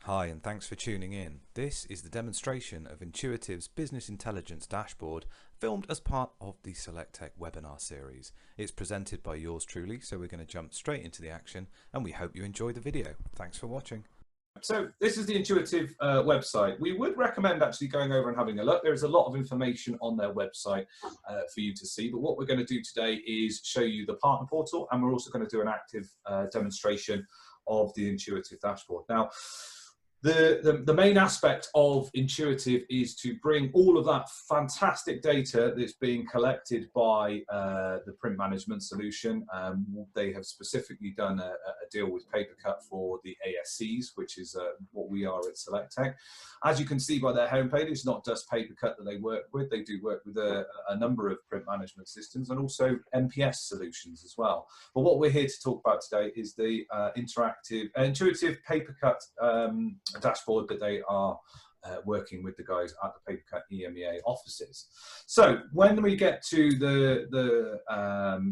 Hi, and thanks for tuning in. This is the demonstration of Intuitive's Business Intelligence Dashboard, filmed as part of the SelectTech webinar series. It's presented by yours truly, so we're going to jump straight into the action, and we hope you enjoy the video. Thanks for watching. So this is the Intuitive website. We would recommend actually going over and having a look. There is a lot of information on their website for you to see, but what we're going to do today is show you the partner portal, and we're also going to do an active demonstration of the Intuitive dashboard. Now, the main aspect of Intuitive is to bring all of that fantastic data that's being collected by the print management solution. They have specifically done a deal with PaperCut for the ASCs, which is what we are at SelectTech. As you can see by their homepage, it's not just PaperCut that they work with. They do work with a number of print management systems and also MPS solutions as well. But what we're here to talk about today is the Intuitive PaperCut dashboard that they are working with the guys at the PaperCut EMEA offices. So when we get to the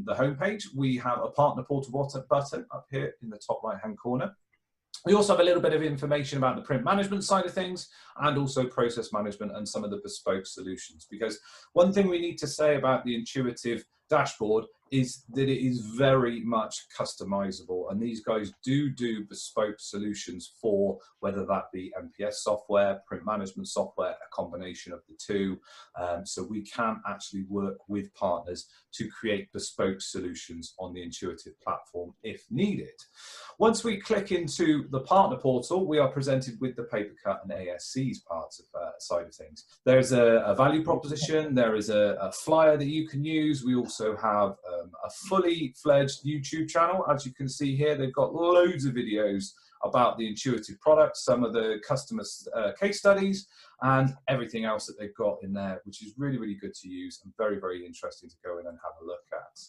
homepage, we have a partner portal button up here in the top right hand corner. We also have a little bit of information about the print management side of things and also process management and some of the bespoke solutions. Because one thing we need to say about the Intuitive dashboard is that it is very much customizable, and these guys do bespoke solutions for whether that be MPS software, print management software, a combination of the two. So we can actually work with partners to create bespoke solutions on the Intuitive platform if needed. Once we click into the partner portal, we are presented with the PaperCut and ASC's parts of side of things. There's a value proposition, there is a flyer that you can use. We also have a fully fledged YouTube channel. As you can see here, they've got loads of videos about the Intuitive products, some of the customer case studies, and everything else that they've got in there, which is really, really good to use and very, very interesting to go in and have a look at.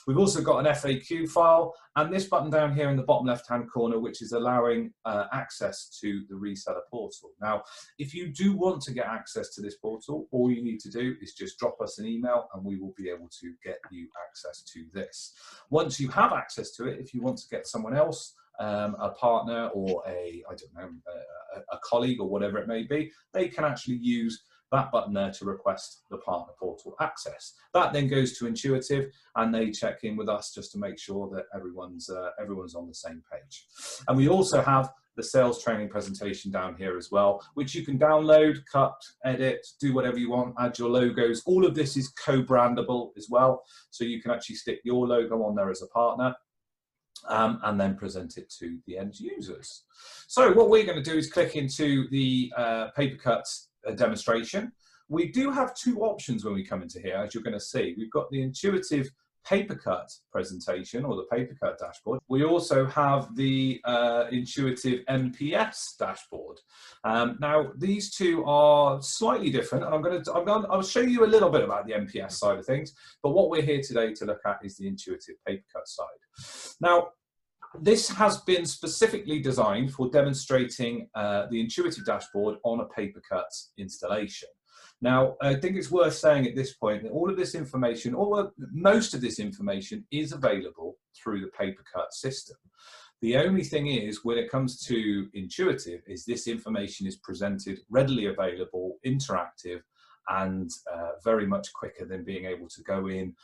We've also got an FAQ file and this button down here in the bottom left-hand corner, which is allowing access to the reseller portal. Now, if you do want to get access to this portal, all you need to do is just drop us an email and we will be able to get you access to this. Once you have access to it, if you want to get someone else, a partner or a colleague or whatever it may be, they can actually use that button there to request the partner portal access. That then goes to Intuitive and they check in with us just to make sure that everyone's on the same page. And we also have the sales training presentation down here as well, which you can download, cut, edit, do whatever you want, add your logos. All of this is co-brandable as well, so you can actually stick your logo on there as a partner. And then present it to the end users. So what we're going to do is click into the PaperCuts demonstration. We do have two options when we come into here, as you're going to see. We've got the Intuitive PaperCut presentation or the PaperCut dashboard. We also have the Intuitive MPS dashboard. Now these two are slightly different, and I'll show you a little bit about the MPS side of things. But what we're here today to look at is the Intuitive PaperCut side. Now, this has been specifically designed for demonstrating the Intuitive dashboard on a PaperCut installation. Now, I think it's worth saying at this point that all of this information, or most of this information, is available through the PaperCut system. The only thing is, when it comes to Intuitive, is this information is presented readily available, interactive, and very much quicker than being able to go in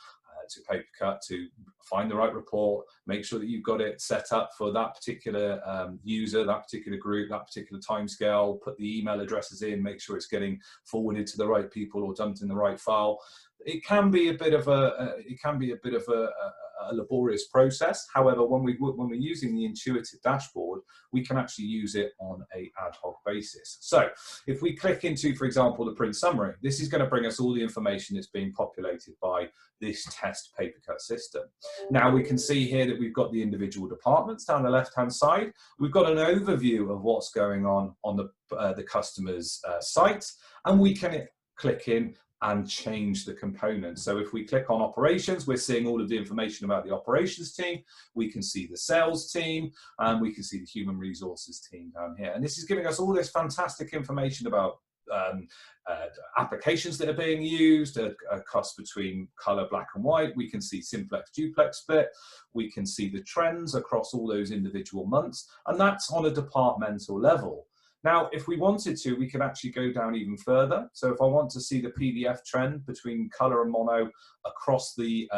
to PaperCut to find the right report, make sure that you've got it set up for that particular user, that particular group, that particular timescale, put the email addresses in, make sure it's getting forwarded to the right people or dumped in the right file. It can be a bit of a laborious process. However, when we're using the Intuitive dashboard, we can actually use it on an ad hoc basis. So if we click into, for example, the print summary, this is going to bring us all the information that's being populated by this test PaperCut system. Now we can see here that we've got the individual departments down the left-hand side. We've got an overview of what's going on the customer's site, and we can click in and change the components. So if we click on operations, we're seeing all of the information about the operations team. We can see the sales team, and we can see the human resources team down here. And this is giving us all this fantastic information about applications that are being used, a cost between color, black and white. We can see simplex, duplex split. We can see the trends across all those individual months, and that's on a departmental level. Now, if we wanted to, we could actually go down even further. So if I want to see the PDF trend between color and mono across the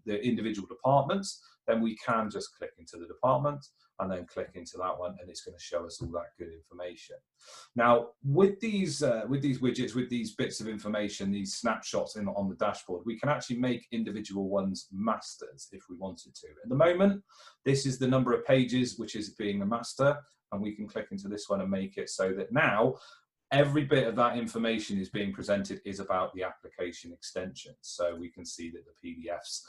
individual departments, then we can just click into the department and then click into that one, and it's going to show us all that good information. Now, with these widgets, with these bits of information, these snapshots on the dashboard, we can actually make individual ones masters if we wanted to. At the moment, this is the number of pages which is being the master, and we can click into this one and make it so that now every bit of that information is being presented is about the application extensions. So we can see that the PDFs,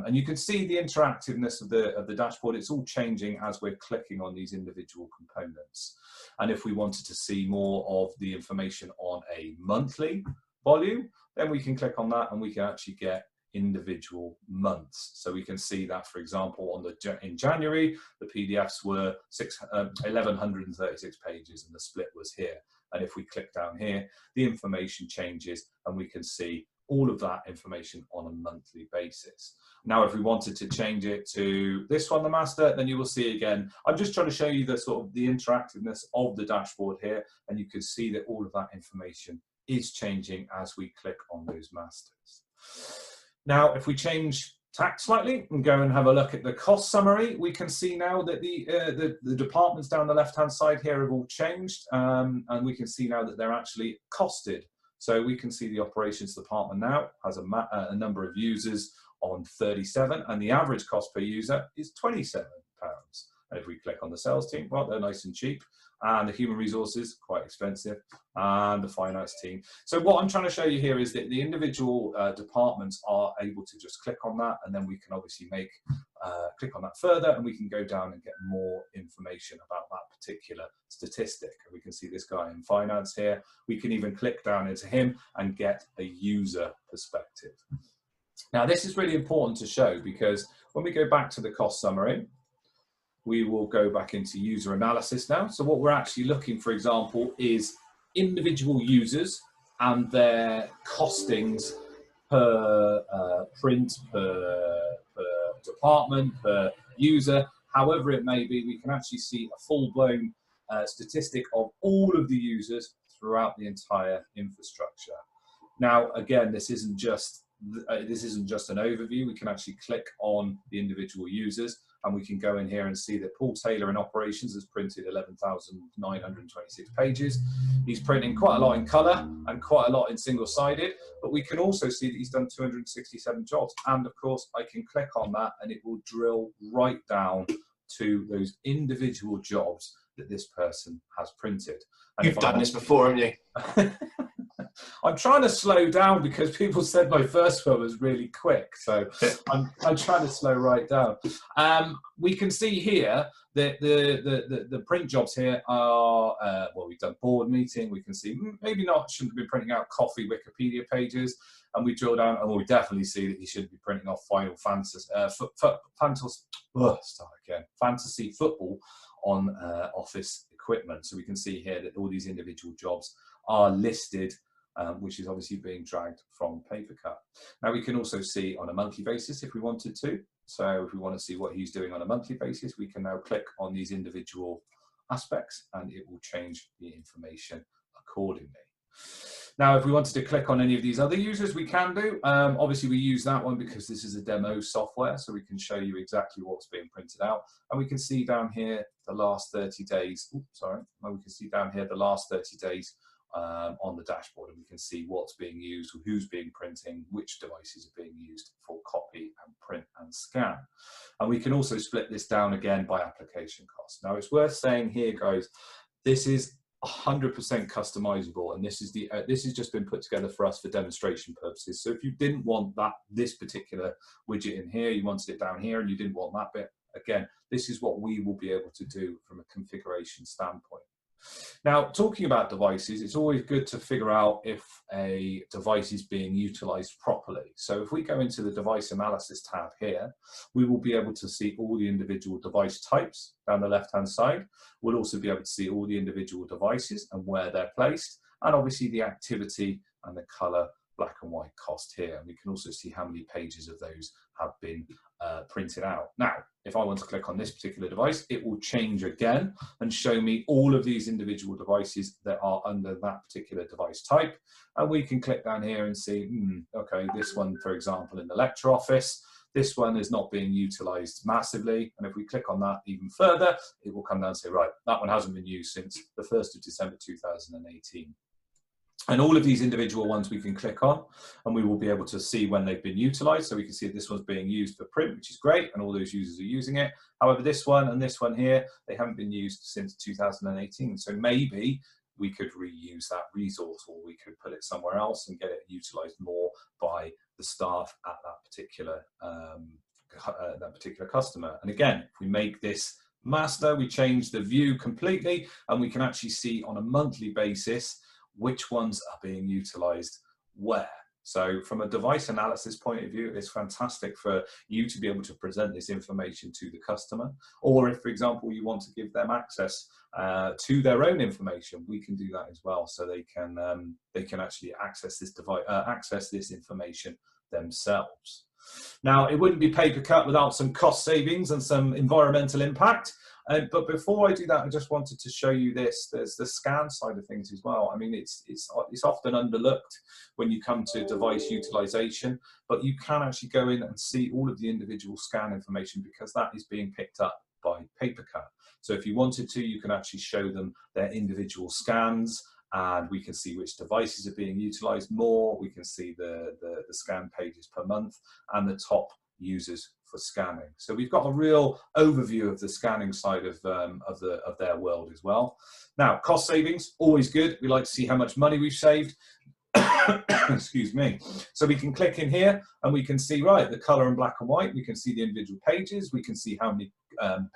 and you can see the interactiveness of the dashboard. It's all changing as we're clicking on these individual components. And if we wanted to see more of the information on a monthly volume, then we can click on that and we can actually get individual months. So we can see that, for example, in January, the PDFs were 1,136 pages and the split was here. And if we click down here, the information changes and we can see all of that information on a monthly basis. Now, if we wanted to change it to this one, the master, then you will see again, I'm just trying to show you the sort of the interactiveness of the dashboard here, and you can see that all of that information is changing as we click on those masters. Now, if we change tack slightly and go and have a look at the cost summary, we can see now that the departments down the left-hand side here have all changed, and we can see now that they're actually costed. So we can see the operations department now has a number of users on 37, and the average cost per user is £27. And if we click on the sales team, well, they're nice and cheap. And the human resources, quite expensive, and the finance team. So what I'm trying to show you here is that the individual departments are able to just click on that, and then we can obviously click on that further, and we can go down and get more information about that particular statistic. And we can see this guy in finance here. We can even click down into him and get a user perspective. Now, this is really important to show, because when we go back to the cost summary, we will go back into user analysis now. So what we're actually looking, for example, is individual users and their costings per print, per department, per user, however it may be. We can actually see a full-blown statistic of all of the users throughout the entire infrastructure. Now, again, this isn't just an overview. We can actually click on the individual users, and we can go in here and see that Paul Taylor in operations has printed 11,926 pages. He's printing quite a lot in colour and quite a lot in single-sided, but we can also see that he's done 267 jobs. And of course, I can click on that and it will drill right down to those individual jobs that this person has printed. And you've done this before, haven't you? I'm trying to slow down because people said my first one was really quick, so I'm trying to slow right down. We can see here that the print jobs here are, well, we've done board meeting. We can see maybe shouldn't be printing out coffee Wikipedia pages, and we drill down and we definitely see that he shouldn't be printing off Final Fantasy, fantasy football on office equipment. So we can see here that all these individual jobs are listed, which is obviously being dragged from PaperCut. Now we can also see on a monthly basis if we wanted to. So if we want to see what he's doing on a monthly basis, we can now click on these individual aspects and it will change the information accordingly. Now, if we wanted to click on any of these other users, we can do. Obviously, we use that one because this is a demo software, so we can show you exactly what's being printed out. And we can see down here the last 30 days. Oops, sorry. We can see down here the last 30 days on the dashboard, and we can see what's being used, who's being printing, which devices are being used for copy and print and scan. And we can also split this down again by application cost. Now, it's worth saying here, guys, this is 100% customizable, and this has just been put together for us for demonstration purposes. So if you didn't want this particular widget in here, you wanted it down here, and you didn't want that bit, again, this is what we will be able to do from a configuration standpoint. Now, talking about devices, it's always good to figure out if a device is being utilized properly. So if we go into the device analysis tab here, we will be able to see all the individual device types down the left-hand side. We'll also be able to see all the individual devices and where they're placed, and obviously the activity and the color black and white cost here. And we can also see how many pages of those have been printed out. Now, if I want to click on this particular device, it will change again and show me all of these individual devices that are under that particular device type. And we can click down here and see, okay, this one, for example, in the lecture office, this one is not being utilized massively. And if we click on that even further, it will come down and say, right, that one hasn't been used since the 1st of December 2018. And all of these individual ones we can click on, and we will be able to see when they've been utilized. So we can see this one's being used for print, which is great, and all those users are using it. However, this one and this one here, they haven't been used since 2018. So maybe we could reuse that resource, or we could put it somewhere else and get it utilized more by the staff at that particular customer. And again, if we make this master, we change the view completely, and we can actually see on a monthly basis which ones are being utilized where. So from a device analysis point of view, it's fantastic for you to be able to present this information to the customer. Or if, for example, you want to give them access to their own information, we can do that as well. So they can actually access this device, access this information themselves. Now, it wouldn't be PaperCut without some cost savings and some environmental impact. But before I do that, I just wanted to show you this. There's the scan side of things as well. I mean, it's often underlooked when you come to device utilization, but you can actually go in and see all of the individual scan information, because that is being picked up by PaperCut. So if you wanted to, you can actually show them their individual scans, and we can see which devices are being utilized more. We can see the scan pages per month and the top users for scanning. So we've got a real overview of the scanning side of their world as well. Now, cost savings, always good. We like to see how much money we've saved. Excuse me. So we can click in here and we can see, right, the color in black and white. We can see the individual pages. We can see how many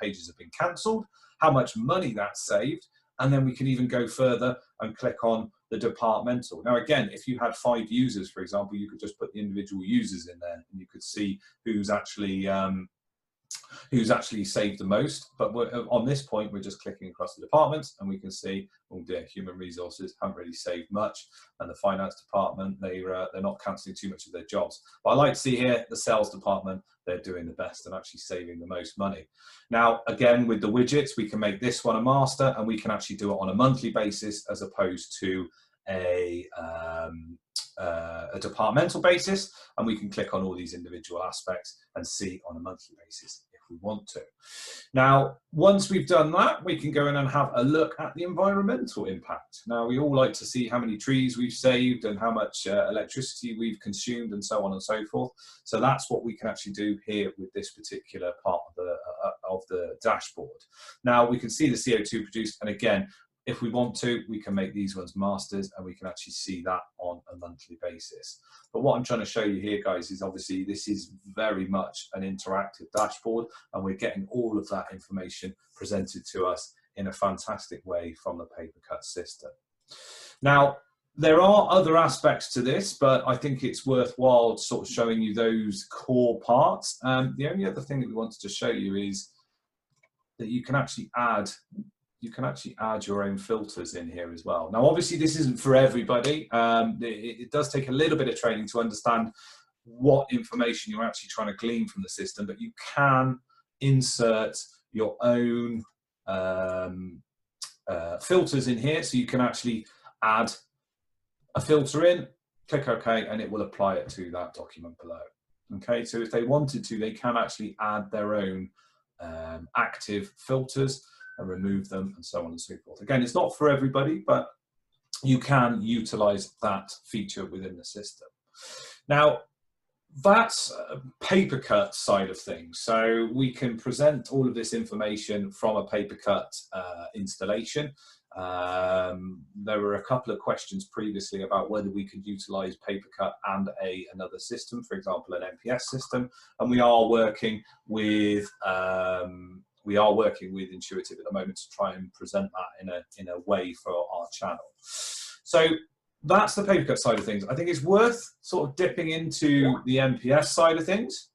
pages have been cancelled, how much money that's saved. And then we can even go further and click on the departmental. Now, again, if you had 5 users, for example, you could just put the individual users in there, and you could see who's actually saved the most. But on this point, we're just clicking across the departments, and we can see, oh dear, human resources haven't really saved much, and the finance department, they're not cancelling too much of their jobs. But I like to see here the sales department, they're doing the best and actually saving the most money. Now, again, with the widgets, we can make this one a master, and we can actually do it on a monthly basis as opposed to a departmental basis, and we can click on all these individual aspects and see on a monthly basis if we want to. Now, once we've done that, we can go in and have a look at the environmental impact. Now, we all like to see how many trees we've saved and how much electricity we've consumed and so on and so forth. So that's what we can actually do here with this particular part of the dashboard. Now, we can see the CO2 produced, and again, if we want to, we can make these ones masters, and we can actually see that on a monthly basis. But what I'm trying to show you here, guys, is obviously this is very much an interactive dashboard, and we're getting all of that information presented to us in a fantastic way from the PaperCut system. Now, there are other aspects to this, but I think it's worthwhile sort of showing you those core parts. The only other thing that we wanted to show you is that you can actually add your own filters in here as well. Now, obviously, this isn't for everybody. It does take a little bit of training to understand what information you're actually trying to glean from the system, but you can insert your own filters in here. So you can actually add a filter in, click OK, and it will apply it to that document below. Okay, so if they wanted to, they can actually add their own active filters and remove them and so on and so forth. Again, it's not for everybody, but you can utilize that feature within the system. Now, that's PaperCut side of things. So we can present all of this information from a PaperCut installation. There were a couple of questions previously about whether we could utilize PaperCut and another system, for example, an MPS system, and we are working with Intuitive at the moment to try and present that in a way for our channel. So that's the PaperCut side of things. I think it's worth sort of dipping into the MPS side of things.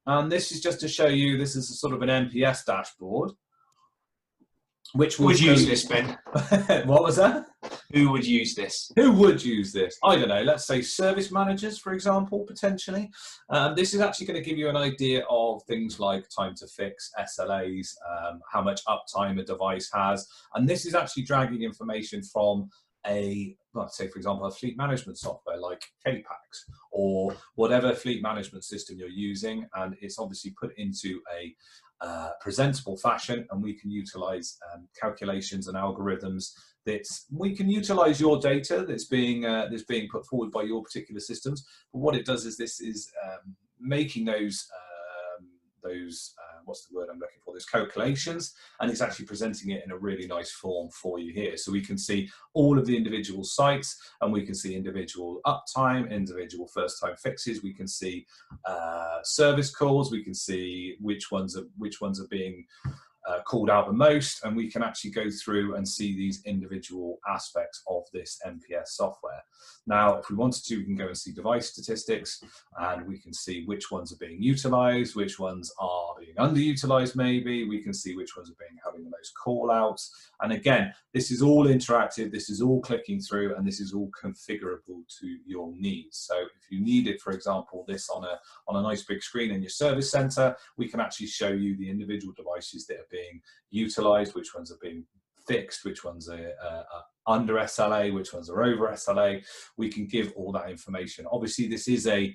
And this is just to show you, this is a sort of an MPS dashboard. Which will use this, Ben. What was that? Who would use this? Who would use this? I don't know, let's say service managers, for example, potentially. This is actually going to give you an idea of things like time to fix, SLAs, how much uptime a device has. And this is actually dragging information from let's say, for example, a fleet management software like KPAX or whatever fleet management system you're using. And it's obviously put into a presentable fashion, and we can utilize calculations and algorithms we can utilize your data that's being put forward by your particular systems. But what it does is this is making those what's the word I'm looking for, those calculations, and it's actually presenting it in a really nice form for you here. So we can see all of the individual sites, and we can see individual uptime, individual first time fixes, we can see service calls, we can see which ones are being called out the most, and we can actually go through and see these individual aspects of this MPS software. Now, if we wanted to, we can go and see device statistics, and we can see which ones are being utilized, which ones are being underutilized maybe, we can see which ones are having the most call outs. And again, this is all interactive, this is all clicking through, and this is all configurable to your needs. So if you needed, for example, this on a nice big screen in your service center, we can actually show you the individual devices that are being utilized, which ones are being fixed, which ones are under SLA, which ones are over SLA. We can give all that information. Obviously, this is a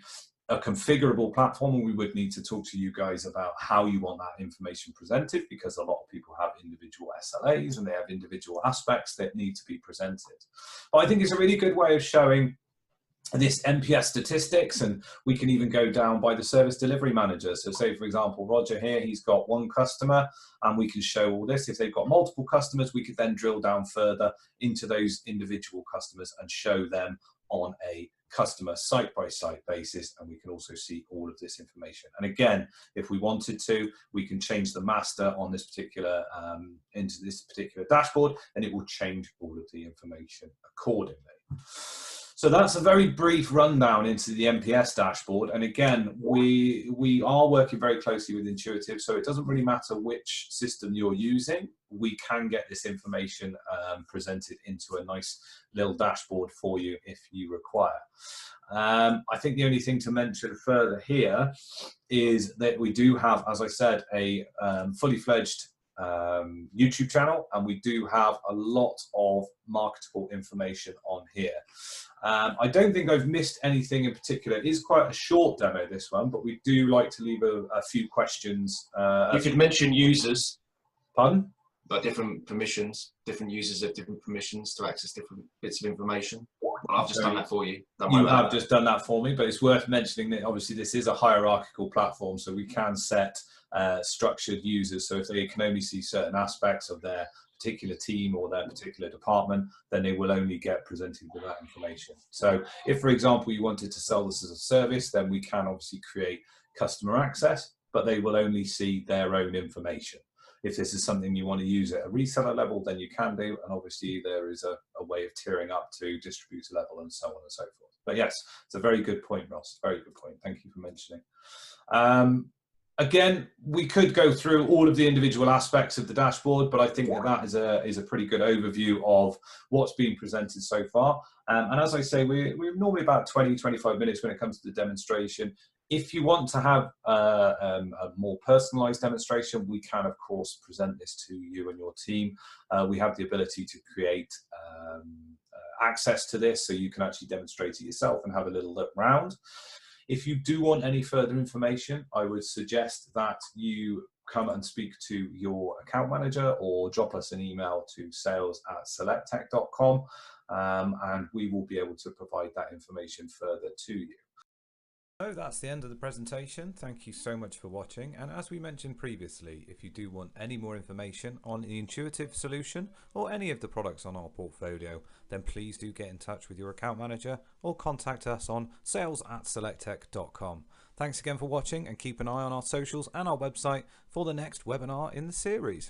configurable platform, and we would need to talk to you guys about how you want that information presented, because a lot of people have individual SLAs and they have individual aspects that need to be presented. But I think it's a really good way of showing this MPS statistics, and we can even go down by the service delivery manager. So say, for example, Roger here, he's got one customer, and we can show all this. If they've got multiple customers, we could then drill down further into those individual customers and show them on a customer site-by-site basis, and we can also see all of this information. And again, if we wanted to, we can change the master on this particular into this particular dashboard, and it will change all of the information accordingly. So that's a very brief rundown into the MPS dashboard. And again, we are working very closely with Intuitive, so it doesn't really matter which system you're using. We can get this information presented into a nice little dashboard for you if you require. I think the only thing to mention further here is that we do have, as I said, a fully fledged YouTube channel, and we do have a lot of marketable information on here. I don't think I've missed anything in particular. It is quite a short demo, this one, but we do like to leave a few questions. You could mention users. Pardon? Like different permissions, different users have different permissions to access different bits of information. Well, I've just done that for you. You have just done that for me, but it's worth mentioning that obviously this is a hierarchical platform, so we can set structured users. So if they can only see certain aspects of their particular team or their particular department, then they will only get presented with that information. So if, for example, you wanted to sell this as a service, then we can obviously create customer access, but they will only see their own information. If this is something you want to use at a reseller level, then you can do, and obviously there is a way of tiering up to distributor level and so on and so forth. But yes, it's a very good point, Ross. Very good point. Thank you for mentioning. Again, we could go through all of the individual aspects of the dashboard, but I think that is a pretty good overview of what's been presented so far. And as I say, we're normally about 20-25 minutes when it comes to the demonstration. If you want to have a more personalized demonstration, we can, of course, present this to you and your team. We have the ability to create access to this, so you can actually demonstrate it yourself and have a little look round. If you do want any further information, I would suggest that you come and speak to your account manager or drop us an email to sales@selecttech.com, and we will be able to provide that information further to you. So that's the end of the presentation. Thank you so much for watching. And as we mentioned previously, if you do want any more information on the Intuitive solution or any of the products on our portfolio, then please do get in touch with your account manager or contact us on sales@selecttech.com. Thanks again for watching, and keep an eye on our socials and our website for the next webinar in the series.